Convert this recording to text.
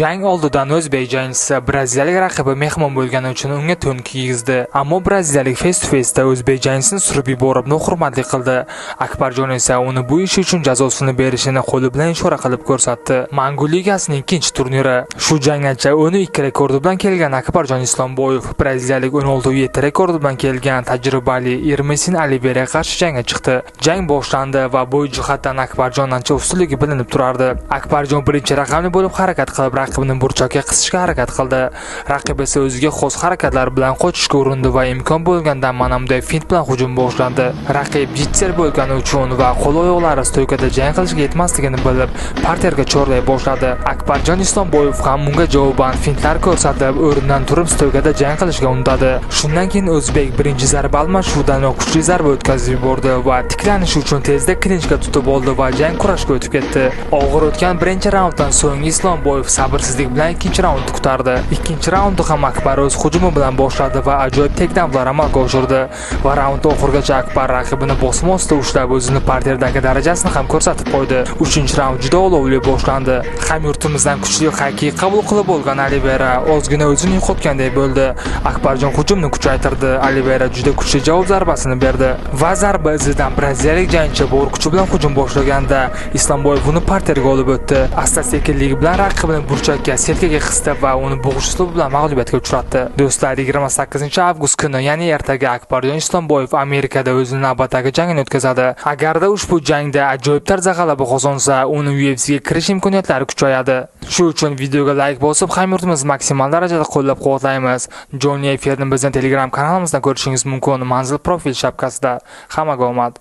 Jang oldidan o'zbek jangchisi braziliyalik raqibi mehmon bo'lgani uchun unga to'n kiygizdi. Ammo braziliyalik face-to-face'da o'zbek jangchisini surib yuborib, nohurmatlik qildi. Akbarjon esa uni bu ishi uchun jazosini berishini qo'li bilan ishora qilib ko'rsatdi. Mangu ligasining ikkinchi turniri. Shu janggacha 12 rekordi bilan kelgan Akbarjon Islomboyev braziliyalik 16-7 rekordi bilan kelgan tajribali Ermesin Oliveyraga qarshi jangga chiqdi. Jang boshlandi va bo'y jihatdan Akbarjon ancha ustunligi bilinib turardi. Akbarjon birinchi raqamli bo'lib harakat qilib raqibini burchakka qisishga harakat qildi. Raqib esa o'ziga xos harakatlar bilan qochishga urindi va imkon bo'lganda mana bunday fint bilan hujum boshlandi. Raqib jitser bo'lgani uchun va qo'l-oyoqlari stoykada jang qilishga yetmasligini bilib, parterga chorlay boshladi. Akbarjon Islomboyev ham bunga javoban fintlar ko'rsatib, o'rnidan turib stoykada jang qilishga undadi. Shundan keyin o'zbek birinchi zarba almashuvdan kuchli zarba o'tkazib yubordi va tiklanish uchun tezda klinchga tutib oldi va jang kurashga o'tib ketdi. Og'ir o'tgan birinchi raunddan so'ng Islomboyev sabrsizlik bilan ikkinchi raundni kutardi. Ikkinchi raundni ham Akbar o'z hujumi bilan boshladi va ajoyib takedownlar amalga oshirdi. Va raund oxirigacha Akbar raqibini bosma ostida ushlab, o'zini parterdagi darajasini ham ko'rsatib qo'ydi. Uchinchi raund juda olovli boshlandi. Hamyurtimizdan kuchli haqiqiy qabul qilib bo'lgan Oliveyra ozgina o'zini yo'qotgandek bo'ldi. Akbarjon hujumni kuchaytirdi. Oliveyra juda kuchli javob zarbasini berdi va zarba izidan braziliyalik jangchi bor kuchi bilan hujum boshlaganda Islomboyev uni parterga olib o'tdi. Asta-sekinlik bilan raqibini burchakka setkaga qisdi va uni bo'g'ish uslubi bilan mag'lubiyatga uchratdi. Do'stlar, 28-avgust kuni, ya'ni ertaga Akbarjon Islomboyev Amerikada o'zining navbatdagi jangini o'tkazadi. Agarda ushbu jangda ajoyib tarzda g'alaba qozonsa, uni UFC'ga kirish imkoniyatlari kuchayadi. Shu uchun videoga like bosib, hamyurtimizni maksimal darajada qo'llab-quvvatlaymiz. Jonli efirni bizning Telegram kanalimizda ko'rishingiz mumkin. Manzil profil shapkasida. Hammaga omad.